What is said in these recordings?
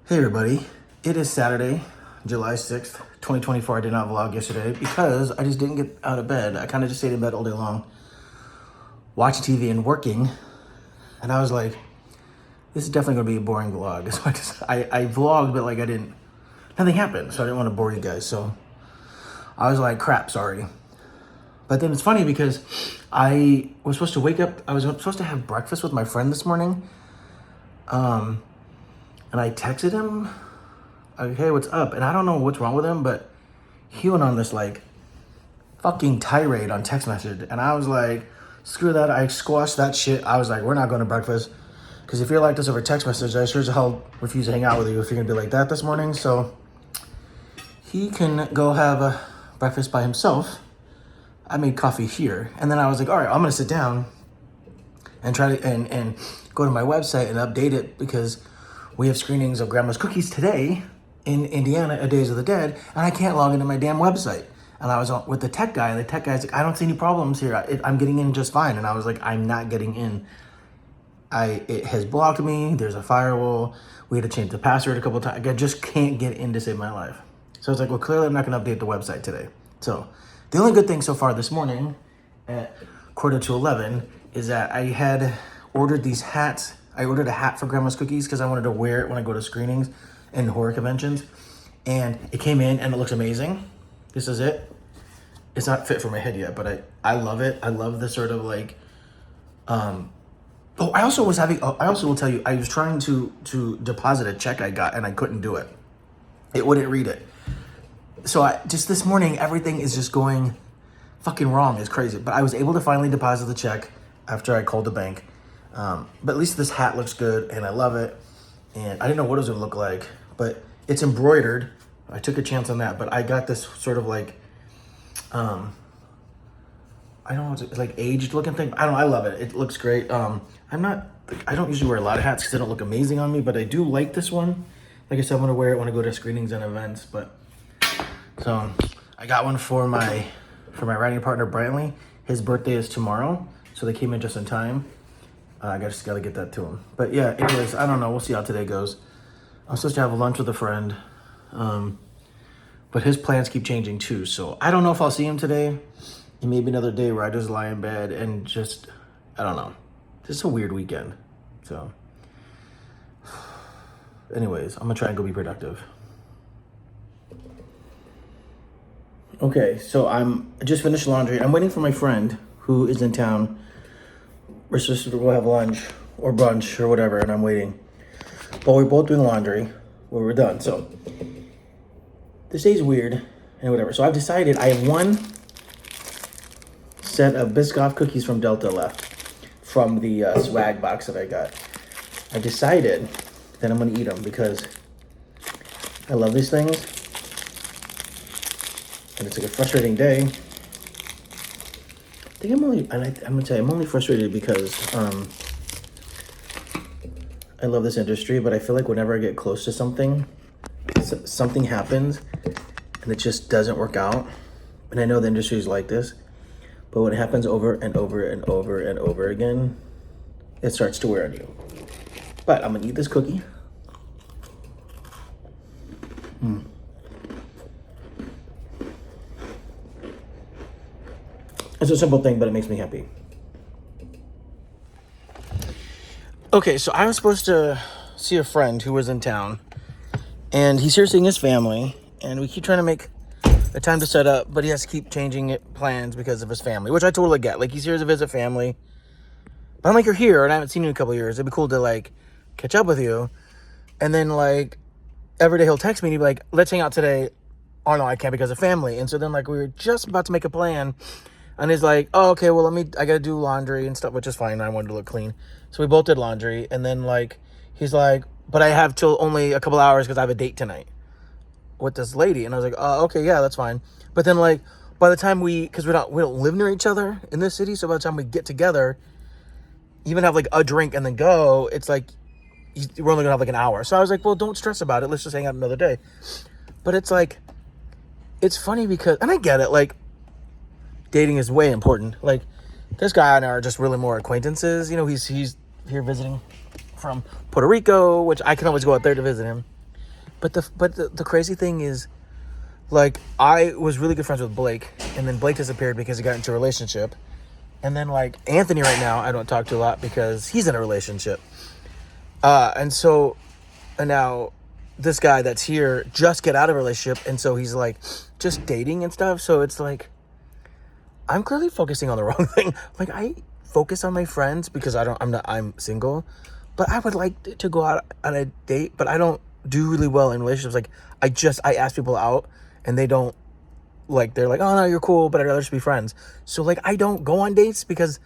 Hey everybody, it is Saturday, July 6th, 2024. I did not vlog yesterday because I just didn't get out of bed. I kind of just stayed in bed all day long, watching TV and working. And I was like, this is definitely going to be a boring vlog. So I vlogged, but like nothing happened. So I didn't want to bore you guys. So I was like, crap, sorry. But then it's funny because I was supposed to wake up, I was supposed to have breakfast with my friend this morning. And I texted him, like, hey, what's up? And I don't know what's wrong with him, but he went on this like fucking tirade on text message. And I was like, screw that. I squashed that shit. I was like, we're not going to breakfast. Because if you're like this over text message, I sure as hell refuse to hang out with you if you're going to be like that this morning. So he can go have a breakfast by himself. I made coffee here. And then I was like, all right, I'm going to sit down and try to and go to my website and update it because we have screenings of Grandma's Cookies today in Indiana at Days of the Dead, and I can't log into my damn website. And I was with the tech guy, and the tech guy's like, I don't see any problems here. I'm getting in just fine. And I was like, I'm not getting in. It has blocked me. There's a firewall. We had to change the password a couple of times. I just can't get in to save my life. So I was like, well, clearly I'm not going to update the website today. So the only good thing so far this morning at 11:15 is that I had ordered these hats. I ordered a hat for Grandma's Cookies because I wanted to wear it when I go to screenings and horror conventions. And it came in and it looks amazing. This is it. It's not fit for my head yet, but I love it. I love the sort of like, I also will tell you, I was trying to deposit a check I got and I couldn't do it. It wouldn't read it. So just this morning, everything is just going fucking wrong. It's crazy. But I was able to finally deposit the check after I called the bank. But at least this hat looks good and I love it. And I didn't know what it was gonna look like, but it's embroidered. I took a chance on that, but I got this sort of like, I don't know, it's like aged looking thing. I don't know, I love it. It looks great. I don't usually wear a lot of hats because they don't look amazing on me, but I do like this one. Like I said, I'm gonna wear it when I go to screenings and events, so I got one for my writing partner, Brantley. His birthday is tomorrow, so they came in just in time. I just gotta get that to him. But yeah, anyways, I don't know. We'll see how today goes. I'm supposed to have lunch with a friend. But his plans keep changing too. So I don't know if I'll see him today. It may be another day where I just lie in bed and just, I don't know. This is a weird weekend. So anyways, I'm gonna try and go be productive. Okay, so I just finished laundry. I'm waiting for my friend who is in town. We're supposed to go have lunch or brunch or whatever, and I'm waiting. But we're both doing laundry when we're done. So this day's weird and whatever. So I've decided I have one set of Biscoff cookies from Delta left from the swag box that I got. I decided that I'm going to eat them because I love these things. And it's like a frustrating day. I think I'm gonna tell you, I'm only frustrated because I love this industry, but I feel like whenever I get close to something, something happens and it just doesn't work out. And I know the industry is like this, but when it happens over and over and over and over again, it starts to wear on you. But I'm gonna eat this cookie. It's a simple thing, but it makes me happy. Okay, so I was supposed to see a friend who was in town, and he's here seeing his family, and we keep trying to make a time to set up, but he has to keep changing plans because of his family, which I totally get. Like, he's here to visit family, but I'm like, you're here, and I haven't seen you in a couple of years. It'd be cool to, like, catch up with you, and then, like, every day he'll text me, and he'd be like, let's hang out today. Oh, no, I can't because of family. And so then, like, we were just about to make a plan, and he's like, oh, okay, well, I gotta do laundry and stuff, which is fine. I wanted to look clean. So we both did laundry. And then, like, he's like, but I have till only a couple hours because I have a date tonight with this lady. And I was like, oh, okay, yeah, that's fine. But then, like, by the time because we don't live near each other in this city. So by the time we get together, even have, like, a drink and then go, it's like, we're only gonna have, like, an hour. So I was like, well, don't stress about it. Let's just hang out another day. But it's like, it's funny because, and I get it, like, dating is way important. Like, this guy and I are just really more acquaintances. You know, he's here visiting from Puerto Rico, which I can always go out there to visit him. But the crazy thing is, like, I was really good friends with Blake, and then Blake disappeared because he got into a relationship. And then, like, Anthony right now, I don't talk to a lot because he's in a relationship. And now this guy that's here just get out of a relationship, and so he's, like, just dating and stuff. So it's like, I'm clearly focusing on the wrong thing. Like, I focus on my friends because I'm single, but I would like to go out on a date, but I don't do really well in relationships. Like, I ask people out, and they don't, like, they're like, oh, no, you're cool, but I'd rather just be friends. So, like, I don't go on dates because,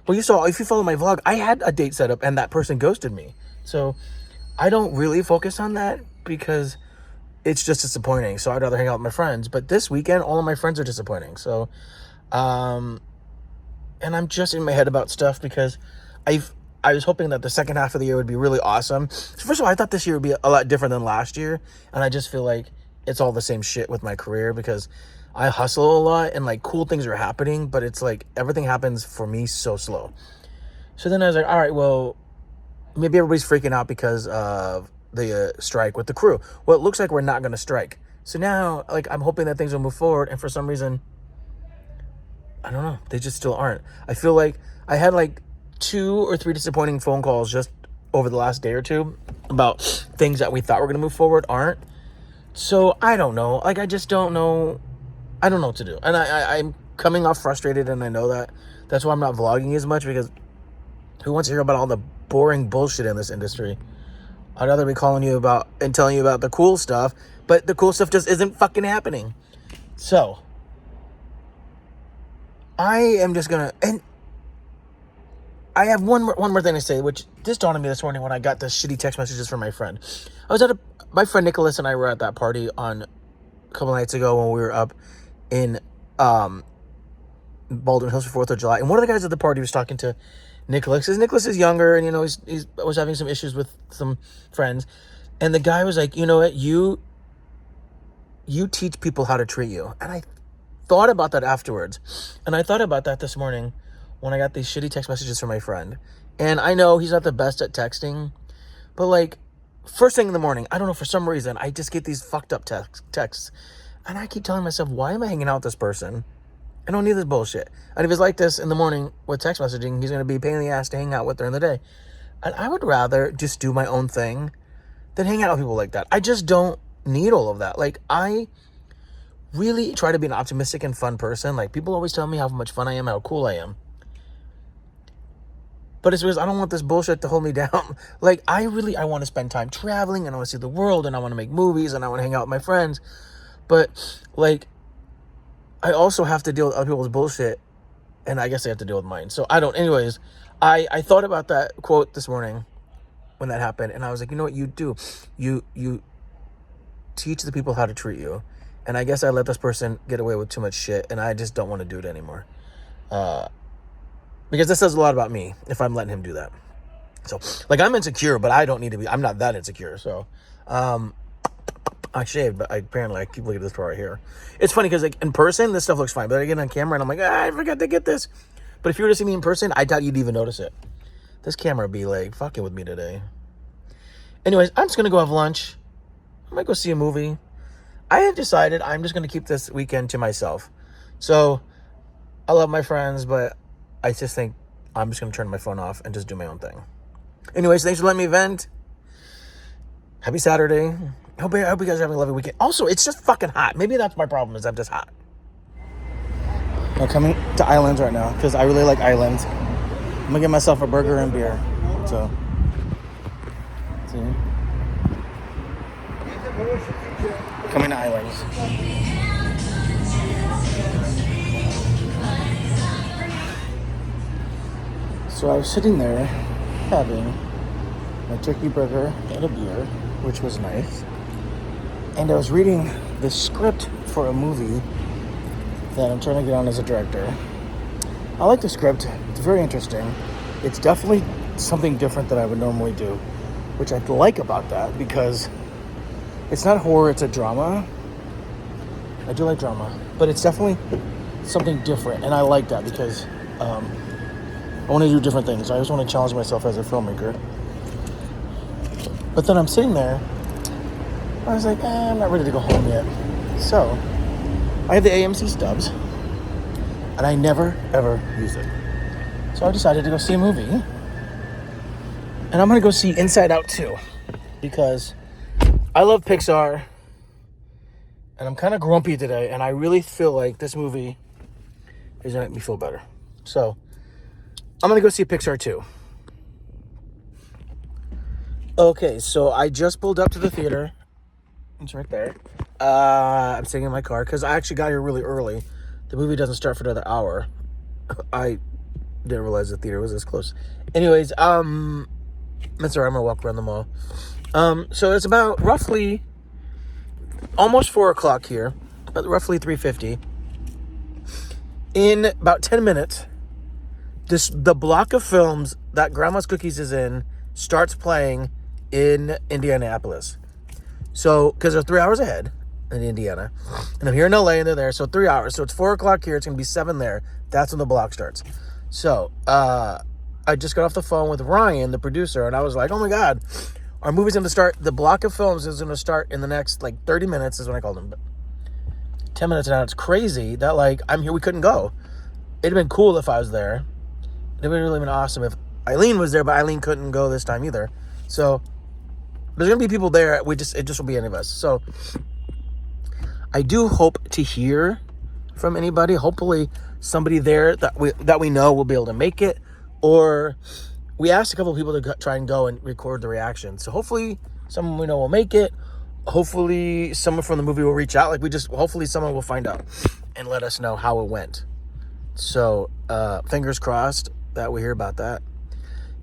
well, if you follow my vlog, I had a date set up, and that person ghosted me. So, I don't really focus on that because it's just disappointing. So, I'd rather hang out with my friends. But this weekend, all of my friends are disappointing. So, and I'm just in my head about stuff because I was hoping that the second half of the year would be really awesome. First of all, I thought this year would be a lot different than last year, and I just feel like it's all the same shit with my career because I hustle a lot and, like, cool things are happening, but it's like everything happens for me so slow. So then I was like, all right, well, maybe everybody's freaking out because of the strike with the crew. Well, it looks like we're not going to strike. So now, like, I'm hoping that things will move forward, and for some reason, I don't know, they just still aren't. I feel like I had, like, 2 or 3 disappointing phone calls just over the last day or two about things that we thought were going to move forward aren't. So I don't know. Like, I just don't know. I don't know what to do. And I'm coming off frustrated, and I know that. That's why I'm not vlogging as much, because who wants to hear about all the boring bullshit in this industry? I'd rather be calling you about and telling you about the cool stuff, but the cool stuff just isn't fucking happening. So I am just gonna, and I have one more thing to say, which just dawned on me this morning when I got the shitty text messages from my friend. I was my friend Nicholas and I were at that party on a couple nights ago when we were up in Baldwin Hills for 4th of July. And one of the guys at the party was talking to Nicholas, because Nicholas is younger, and, you know, he was having some issues with some friends. And the guy was like, you know what, you teach people how to treat you. And I thought about that afterwards. And I thought about that this morning when I got these shitty text messages from my friend. And I know he's not the best at texting, but, like, first thing in the morning, I don't know, for some reason, I just get these fucked up texts. And I keep telling myself, why am I hanging out with this person? I don't need this bullshit. And if it's like this in the morning with text messaging, he's going to be a pain in the ass to hang out with during the day. And I would rather just do my own thing than hang out with people like that. I just don't need all of that. Like, I really try to be an optimistic and fun person. Like, people always tell me how much fun I am, how cool I am. But it's because I don't want this bullshit to hold me down. Like, I want to spend time traveling, and I want to see the world, and I want to make movies, and I want to hang out with my friends. But, like, I also have to deal with other people's bullshit, and I guess I have to deal with mine. So I don't. Anyways, I thought about that quote this morning when that happened, and I was like, you know what you do? You teach the people how to treat you. And I guess I let this person get away with too much shit, and I just don't want to do it anymore. Because this says a lot about me if I'm letting him do that. So, like, I'm insecure, but I don't need to be. I'm not that insecure. So, I shaved, but apparently I keep looking at this part right here. It's funny because, like, in person, this stuff looks fine. But I get on camera, and I'm like, I forgot to get this. But if you were to see me in person, I doubt you'd even notice it. This camera would be, like, fucking with me today. Anyways, I'm just going to go have lunch. I might go see a movie. I have decided I'm just going to keep this weekend to myself. So, I love my friends, but I just think I'm just going to turn my phone off and just do my own thing. Anyways, thanks for letting me vent. Happy Saturday. I hope you guys are having a lovely weekend. Also, it's just fucking hot. Maybe that's my problem, is I'm just hot. I'm coming to Islands right now because I really like Islands. I'm going to get myself a burger and beer. So, see. Coming to Islands. So I was sitting there having my turkey burger and a beer, which was nice. And I was reading the script for a movie that I'm trying to get on as a director. I like the script. It's very interesting. It's definitely something different than I would normally do, which I like about that because it's not horror, it's a drama. I do like drama, but it's definitely something different, and I like that because I want to do different things. I just want to challenge myself as a filmmaker. But then I'm sitting there, I was like, I'm not ready to go home yet. So, I have the AMC stubs, and I never, ever use it. So I decided to go see a movie. And I'm going to go see Inside Out 2, because I love Pixar, and I'm kind of grumpy today, and I really feel like this movie is going to make me feel better. So, I'm going to go see Pixar 2. Okay, so I just pulled up to the theater. It's right there. I'm sitting in my car because I actually got here really early. The movie doesn't start for another hour. I didn't realize the theater was this close. Anyways, that's all right. I'm gonna walk around the mall. So it's about roughly almost 4 o'clock here, but roughly 3:50. In about 10 minutes, the block of films that Grandma's Cookies is in starts playing in Indianapolis. So, because they're 3 hours ahead in Indiana, and I'm here in LA and they're there, so 3 hours. So it's 4 o'clock here, it's going to be 7 there. That's when the block starts. So, I just got off the phone with Ryan, the producer, and I was like, oh my God, our movie's going to start, the block of films is going to start in the next, 30 minutes is when I called him. But 10 minutes now, it's crazy that, I'm here, we couldn't go. It'd have been cool if I was there. It'd have really been awesome if Eileen was there, but Eileen couldn't go this time either. So, there's going to be people there. It just will be any of us. So, I do hope to hear from anybody. Hopefully, somebody there that we know will be able to make it. Or, we asked a couple of people to try and go and record the reaction. So, hopefully, someone we know will make it. Hopefully, someone from the movie will reach out. Hopefully, someone will find out and let us know how it went. So, fingers crossed that we hear about that.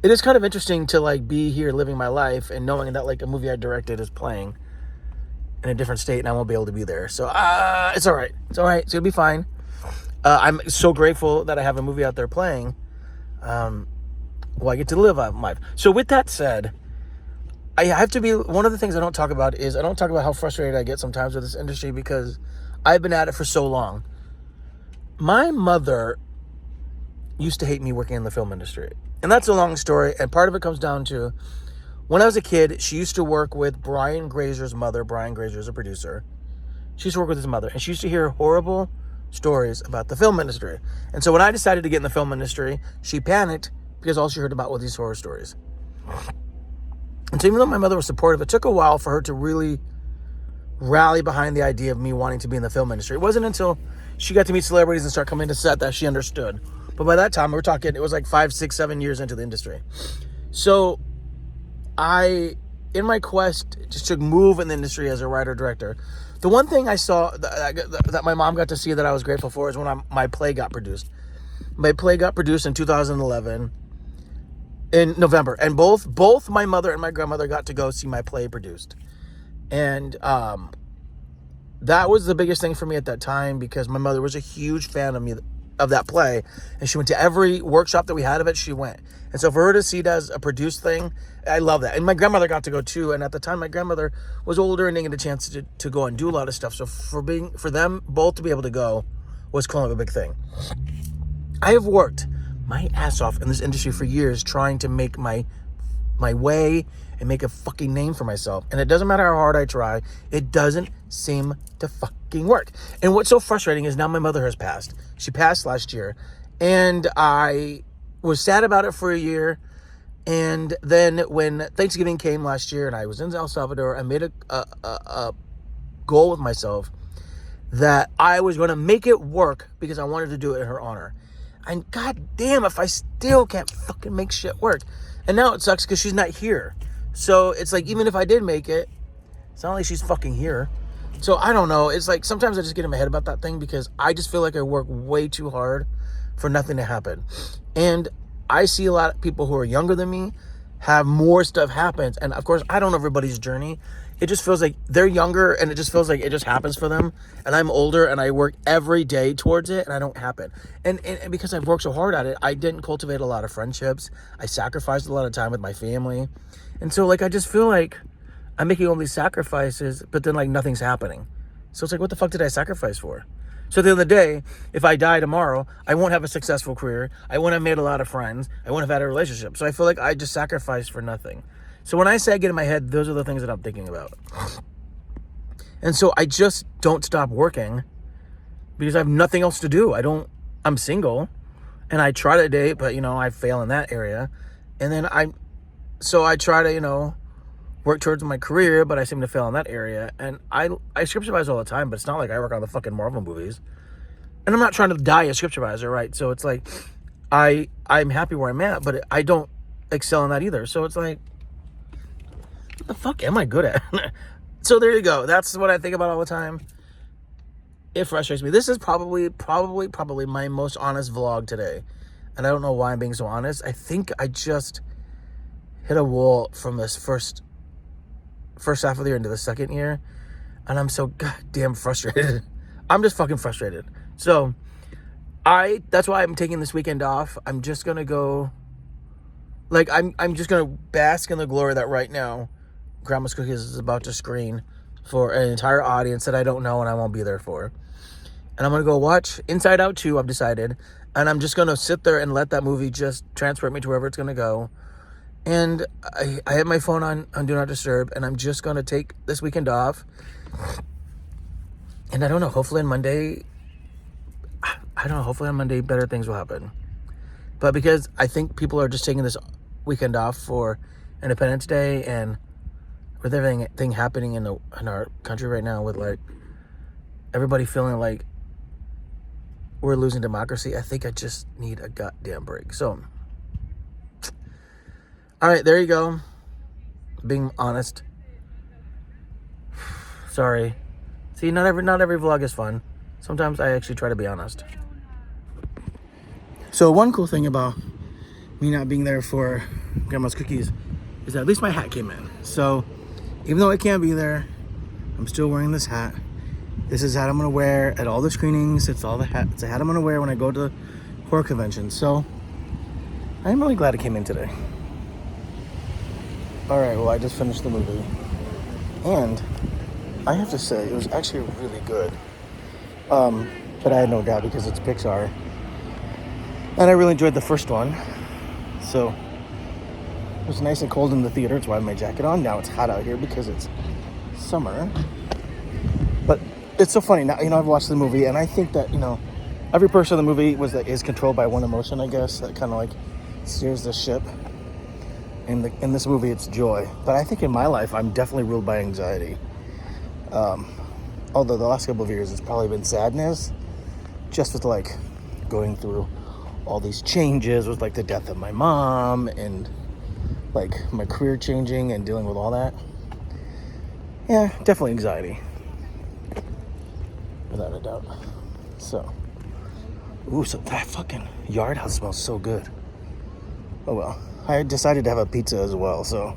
It is kind of interesting to be here living my life and knowing that a movie I directed is playing in a different state and I won't be able to be there. So it's all right. It's all right. It's gonna be fine. I'm so grateful that I have a movie out there playing. I get to live my life. So with that said, I have to be, one of the things I don't talk about is I don't talk about how frustrated I get sometimes with this industry because I've been at it for so long. My mother used to hate me working in the film industry. And that's a long story, and part of it comes down to, when I was a kid, she used to work with Brian Grazer's mother. Brian Grazer's a producer. She used to work with his mother, and she used to hear horrible stories about the film industry. And so when I decided to get in the film industry, she panicked because all she heard about were these horror stories. And so even though my mother was supportive, it took a while for her to really rally behind the idea of me wanting to be in the film industry. It wasn't until she got to meet celebrities and start coming to set that she understood. But by that time, we're talking, it was 5, 6, 7 years into the industry. So in my quest just to move in the industry as a writer-director, the one thing I saw that my mom got to see that I was grateful for is when my play got produced. My play got produced in 2011 in November. And both my mother and my grandmother got to go see my play produced. And that was the biggest thing for me at that time because my mother was a huge fan of that play, and she went to every workshop that we had of it. She went, and so for her to see it as a produced thing, I love that. And my grandmother got to go too, and at the time my grandmother was older and didn't get a chance to go and do a lot of stuff. So for them both to be able to go was kind of a big thing. I have worked my ass off in this industry for years trying to make my way and make a fucking name for myself, and it doesn't matter how hard I try, it doesn't seem to fucking work. And what's so frustrating is now my mother has passed. She passed last year, and I was sad about it for a year. And then when Thanksgiving came last year and I was in El Salvador, I made a goal with myself that I was going to make it work because I wanted to do it in her honor. And god damn if I still can't fucking make shit work. And now it sucks because she's not here. So it's even if I did make it, it's not like she's fucking here. So I don't know. It's sometimes I just get in my head about that thing because I just feel like I work way too hard for nothing to happen. And I see a lot of people who are younger than me have more stuff happens. And of course, I don't know everybody's journey. It just feels like they're younger and it just feels like it just happens for them. And I'm older and I work every day towards it and I don't happen. And because I've worked so hard at it, I didn't cultivate a lot of friendships. I sacrificed a lot of time with my family. And so I just feel like I'm making all these sacrifices, but then nothing's happening. So it's what the fuck did I sacrifice for? So at the end of the day, if I die tomorrow, I won't have a successful career. I won't have made a lot of friends. I won't have had a relationship. So I feel like I just sacrificed for nothing. So when I say I get in my head, those are the things that I'm thinking about. And so I just don't stop working because I have nothing else to do. I'm single and I try to date, but, I fail in that area. And then I try to, work towards my career, but I seem to fail in that area. And I script supervise all the time, but it's not like I work on the fucking Marvel movies. And I'm not trying to die as script supervisor, right? So it's like, I'm happy where I'm at, but I don't excel in that either. So it's like, what the fuck am I good at? So there you go. That's what I think about all the time. It frustrates me. This is probably my most honest vlog today. And I don't know why I'm being so honest. I think I just hit a wall from this first half of the year into the second year. And I'm so goddamn frustrated. I'm just fucking frustrated. So that's why I'm taking this weekend off. I'm just going to go, like, I'm just going to bask in the glory that right now Grandma's Cookies is about to screen for an entire audience that I don't know and I won't be there for. And I'm going to go watch Inside Out 2, I've decided. And I'm just going to sit there and let that movie just transport me to wherever it's going to go. And I have my phone on Do Not Disturb, and I'm just going to take this weekend off. And I don't know, hopefully on Monday, better things will happen. But because I think people are just taking this weekend off for Independence Day, and with everything happening in our country right now, with like everybody feeling like we're losing democracy, I think I just need a goddamn break. So, all right, there you go. Being honest. Sorry. See, not every vlog is fun. Sometimes I actually try to be honest. So one cool thing about me not being there for Grandma's Cookies is that at least my hat came in. So even though I can't be there, I'm still wearing this hat. This is a hat I'm going to wear at all the screenings. It's a hat I'm going to wear when I go to horror conventions. So I'm really glad it came in today. All right, well, I just finished the movie. And I have to say, it was actually really good. But I had no doubt because it's Pixar. And I really enjoyed the first one. So it was nice and cold in the theater. That's why I have my jacket on. Now it's hot out here because it's summer. But it's so funny. Now, I've watched the movie, and I think that, every person in the movie is controlled by one emotion, I guess, that kind of like steers the ship. In this movie, it's joy. But I think in my life, I'm definitely ruled by anxiety. Although the last couple of years, it's probably been sadness. Just with, like, going through all these changes with, like, the death of my mom and, like, my career changing and dealing with all that. Yeah, definitely anxiety. Without a doubt. So that fucking Yard House smells so good. Oh well. I decided to have a pizza as well, so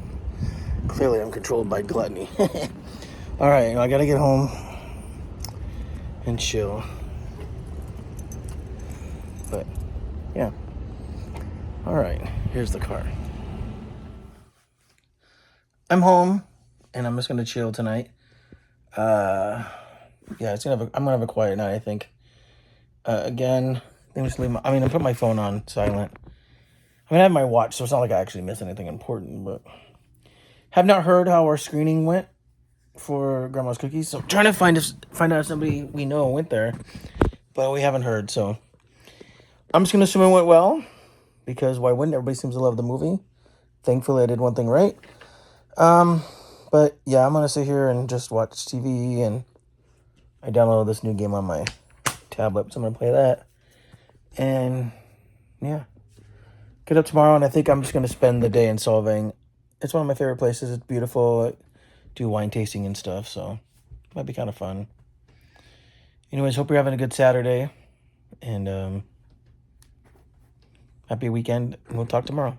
clearly I'm controlled by gluttony. All right, I gotta get home and chill. But yeah. All right, here's the car. I'm home, and I'm just gonna chill tonight. Yeah, I'm gonna have a quiet night, I think. Again, I put my phone on silent. I have my watch, so it's not like I actually missed anything important, but have not heard how our screening went for Grandma's Cookies. So I'm trying to find out if somebody we know went there, but we haven't heard. So I'm just gonna assume it went well, because why wouldn't? Everybody seems to love the movie. Thankfully, I did one thing right. But yeah, I'm gonna sit here and just watch TV, and I downloaded this new game on my tablet, so I'm gonna play that. And yeah, get up tomorrow, and I think I'm just gonna spend the day in Solvang. It's one of my favorite places. It's beautiful. I do wine tasting and stuff, so it might be kind of fun. Anyways, hope you're having a good Saturday, and happy weekend, and we'll talk tomorrow.